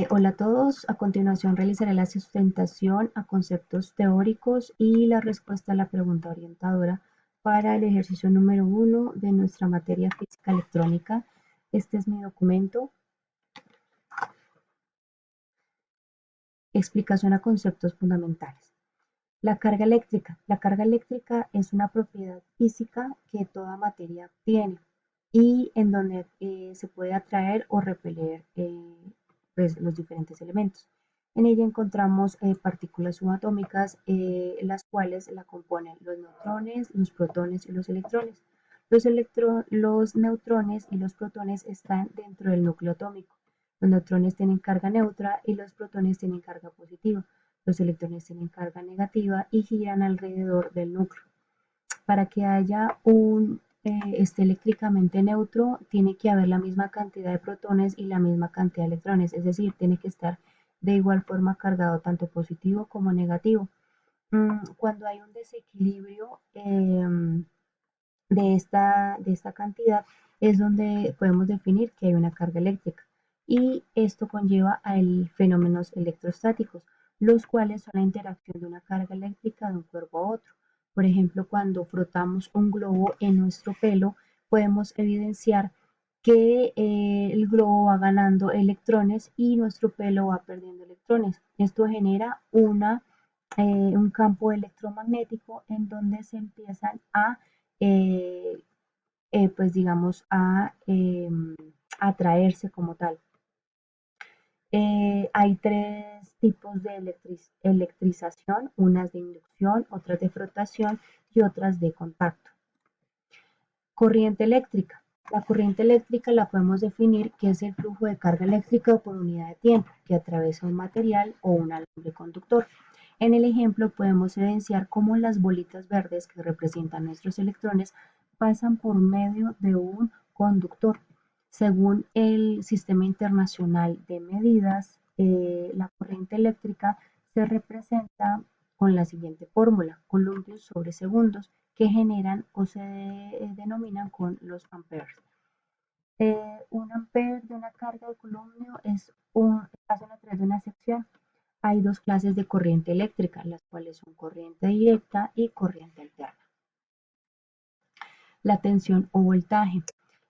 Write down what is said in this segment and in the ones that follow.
Hola a todos, a continuación realizaré la sustentación a conceptos teóricos y la respuesta a la pregunta orientadora para el ejercicio número 1 de nuestra materia física electrónica. Este es mi documento, explicación a conceptos fundamentales. La carga eléctrica. La carga eléctrica es una propiedad física que toda materia tiene y en donde se puede atraer o repeler pues, los diferentes elementos. En ella encontramos partículas subatómicas, las cuales la componen los neutrones, los protones y los electrones. Los neutrones y los protones están dentro del núcleo atómico. Los neutrones tienen carga neutra y los protones tienen carga positiva. Los electrones tienen carga negativa y giran alrededor del núcleo. Para que haya esté eléctricamente neutro, tiene que haber la misma cantidad de protones y la misma cantidad de electrones, es decir, tiene que estar de igual forma cargado tanto positivo como negativo. Cuando hay un desequilibrio de esta cantidad, es donde podemos definir que hay una carga eléctrica. Y esto conlleva a fenómenos electrostáticos, los cuales son la interacción de una carga eléctrica de un cuerpo a otro. Por ejemplo, cuando frotamos un globo en nuestro pelo, podemos evidenciar que el globo va ganando electrones y nuestro pelo va perdiendo electrones. Esto genera un campo electromagnético en donde se empiezan a, eh, pues digamos, a atraerse como tal. Hay tres tipos de electrización, unas de inducción, otras de frotación y otras de contacto. Corriente eléctrica. La corriente eléctrica la podemos definir que es el flujo de carga eléctrica por unidad de tiempo que atraviesa un material o un alambre conductor. En el ejemplo podemos evidenciar cómo las bolitas verdes que representan nuestros electrones pasan por medio de un conductor. Según el Sistema Internacional de Medidas, la corriente eléctrica se representa con la siguiente fórmula: columpios sobre segundos, que generan o se denominan con los amperes. Un ampere de una carga de columpio es un paso a través de una sección. Hay dos clases de corriente eléctrica, las cuales son corriente directa y corriente alterna. La tensión o voltaje.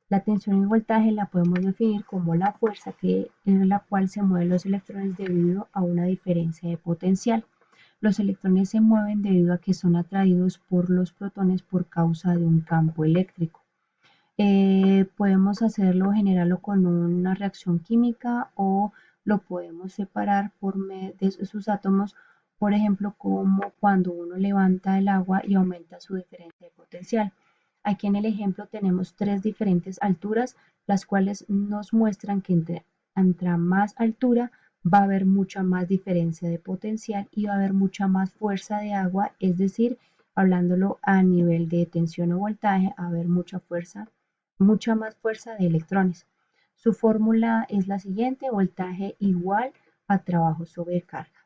La tensión y voltaje la podemos definir como la fuerza en la cual se mueven los electrones debido a una diferencia de potencial. Los electrones se mueven debido a que son atraídos por los protones por causa de un campo eléctrico. Podemos generarlo con una reacción química o lo podemos separar de sus átomos, por ejemplo, como cuando uno levanta el agua y aumenta su diferencia de potencial. Aquí en el ejemplo tenemos tres diferentes alturas, las cuales nos muestran que entre más altura va a haber mucha más diferencia de potencial y va a haber mucha más fuerza de agua, es decir, hablándolo a nivel de tensión o voltaje, va a haber mucha más fuerza de electrones. Su fórmula es la siguiente: voltaje igual a trabajo sobre carga.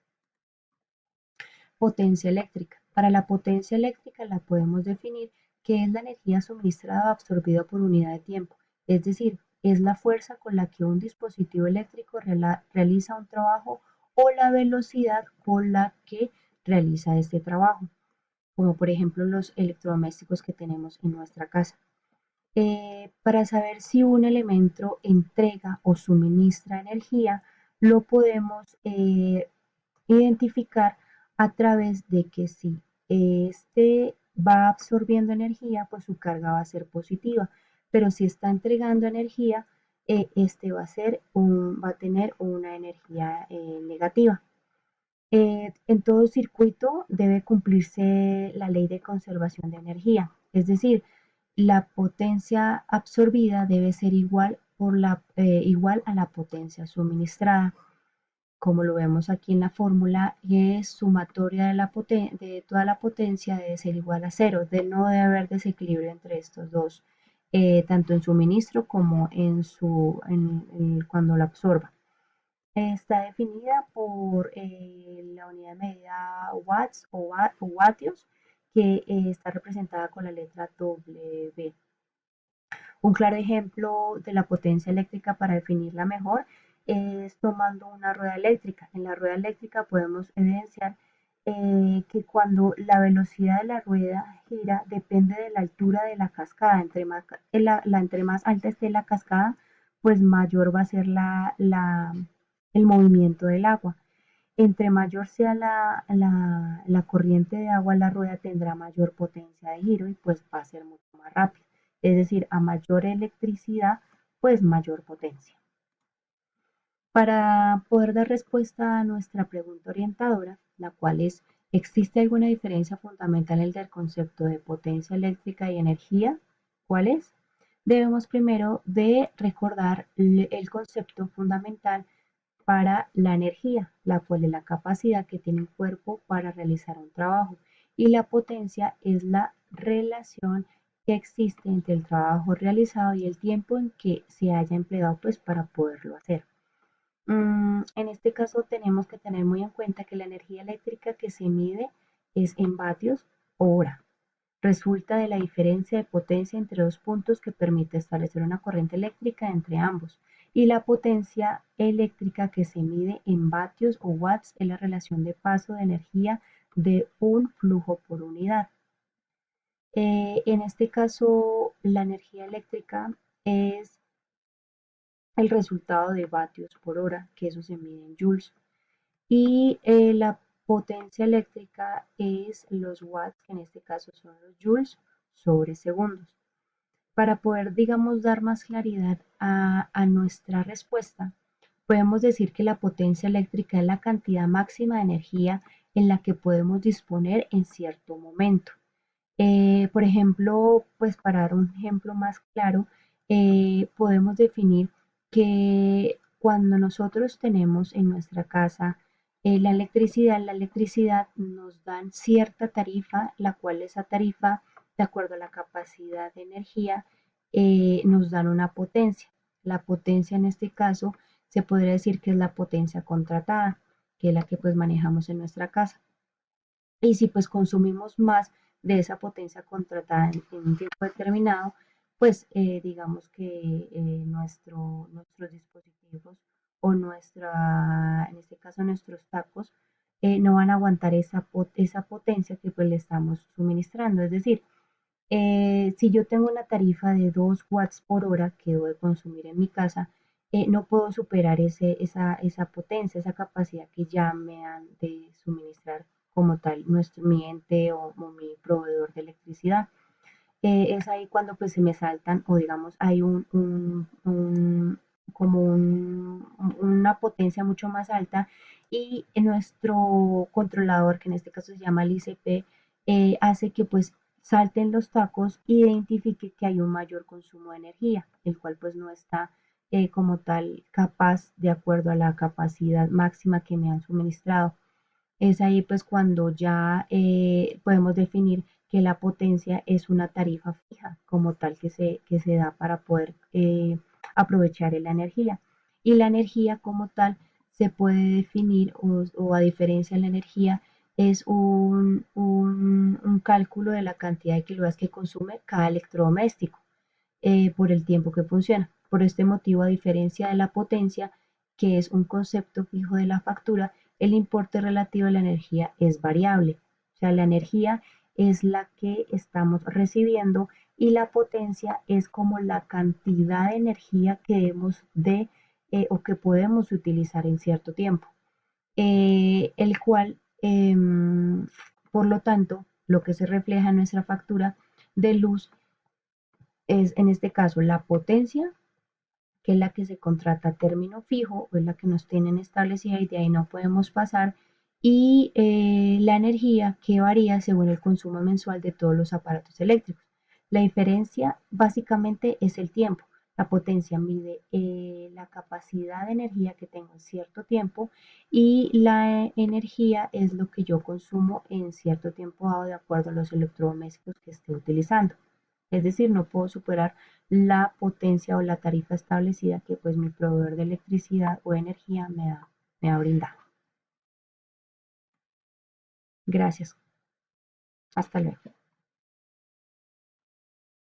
Potencia eléctrica. Para la potencia eléctrica la podemos definir que es la energía suministrada o absorbida por unidad de tiempo, es decir, es la fuerza con la que un dispositivo eléctrico realiza un trabajo o la velocidad con la que realiza este trabajo, como por ejemplo los electrodomésticos que tenemos en nuestra casa. Para saber si un elemento entrega o suministra energía, lo podemos identificar a través de que si este va absorbiendo energía, pues su carga va a ser positiva, pero si está entregando energía, este va a tener una energía negativa. En todo circuito debe cumplirse la ley de conservación de energía, es decir, la potencia absorbida debe ser igual a la potencia suministrada. Como lo vemos aquí en la fórmula, es sumatoria de toda la potencia debe ser igual a cero, no debe haber desequilibrio entre estos dos, tanto en suministro como cuando la absorba. Está definida por la unidad de medida watts o vatios, que está representada con la letra W. Un claro ejemplo de la potencia eléctrica para definirla mejor es tomando una rueda eléctrica. En la rueda eléctrica podemos evidenciar que cuando la velocidad de la rueda gira depende de la altura de la cascada. Entre más alta esté la cascada, pues mayor va a ser el movimiento del agua. Entre mayor sea la corriente de agua, la rueda tendrá mayor potencia de giro y pues va a ser mucho más rápido. Es decir, a mayor electricidad, pues mayor potencia. Para poder dar respuesta a nuestra pregunta orientadora, la cual es, ¿existe alguna diferencia fundamental entre el concepto de potencia eléctrica y energía? ¿Cuál es? Debemos primero de recordar el concepto fundamental para la energía, la cual es la capacidad que tiene un cuerpo para realizar un trabajo, y la potencia es la relación que existe entre el trabajo realizado y el tiempo en que se haya empleado pues para poderlo hacer. En este caso tenemos que tener muy en cuenta que la energía eléctrica que se mide es en vatios hora. Resulta de la diferencia de potencia entre dos puntos que permite establecer una corriente eléctrica entre ambos. Y la potencia eléctrica que se mide en vatios o watts es la relación de paso de energía de un flujo por unidad. En este caso, la energía eléctrica es el resultado de vatios por hora, que eso se mide en joules. Y la potencia eléctrica es los watts, que en este caso son los joules sobre segundos. Para poder, digamos, dar más claridad a nuestra respuesta, podemos decir que la potencia eléctrica es la cantidad máxima de energía en la que podemos disponer en cierto momento. Por ejemplo, pues para dar un ejemplo más claro, podemos definir que cuando nosotros tenemos en nuestra casa la electricidad nos dan cierta tarifa, la cual esa tarifa, de acuerdo a la capacidad de energía, nos dan una potencia. La potencia en este caso se podría decir que es la potencia contratada, que es la que pues manejamos en nuestra casa. Y si pues consumimos más de esa potencia contratada en un tiempo determinado, pues digamos que nuestros dispositivos o en este caso nuestros tacos, no van a aguantar esa potencia que pues le estamos suministrando. Es decir, si yo tengo una tarifa de 2 watts por hora que debo de consumir en mi casa, no puedo superar esa potencia, esa capacidad que ya me han de suministrar como tal mi ente o mi proveedor de electricidad. Es ahí cuando pues se me saltan o digamos hay una potencia mucho más alta y nuestro controlador, que en este caso se llama el ICP, hace que pues salten los tacos e identifique que hay un mayor consumo de energía, el cual pues no está como tal capaz de acuerdo a la capacidad máxima que me han suministrado. Es ahí pues cuando ya podemos definir que la potencia es una tarifa fija como tal que se da para poder aprovechar la energía. Y la energía como tal se puede definir o a diferencia de la energía es un cálculo de la cantidad de kilovatios que consume cada electrodoméstico por el tiempo que funciona. Por este motivo, a diferencia de la potencia, que es un concepto fijo de la factura, el importe relativo de la energía es variable. O sea, la energía es la que estamos recibiendo y la potencia es como la cantidad de energía que debemos de o que podemos utilizar en cierto tiempo, el cual, por lo tanto, lo que se refleja en nuestra factura de luz es en este caso la potencia, que es la que se contrata a término fijo o es la que nos tienen establecida y de ahí no podemos pasar, y la energía que varía según el consumo mensual de todos los aparatos eléctricos. La diferencia básicamente es el tiempo. La potencia mide la capacidad de energía que tengo en cierto tiempo y la energía es lo que yo consumo en cierto tiempo dado de acuerdo a los electrodomésticos que esté utilizando. Es decir, no puedo superar la potencia o la tarifa establecida que pues mi proveedor de electricidad o energía me ha brindado. Gracias. Hasta luego.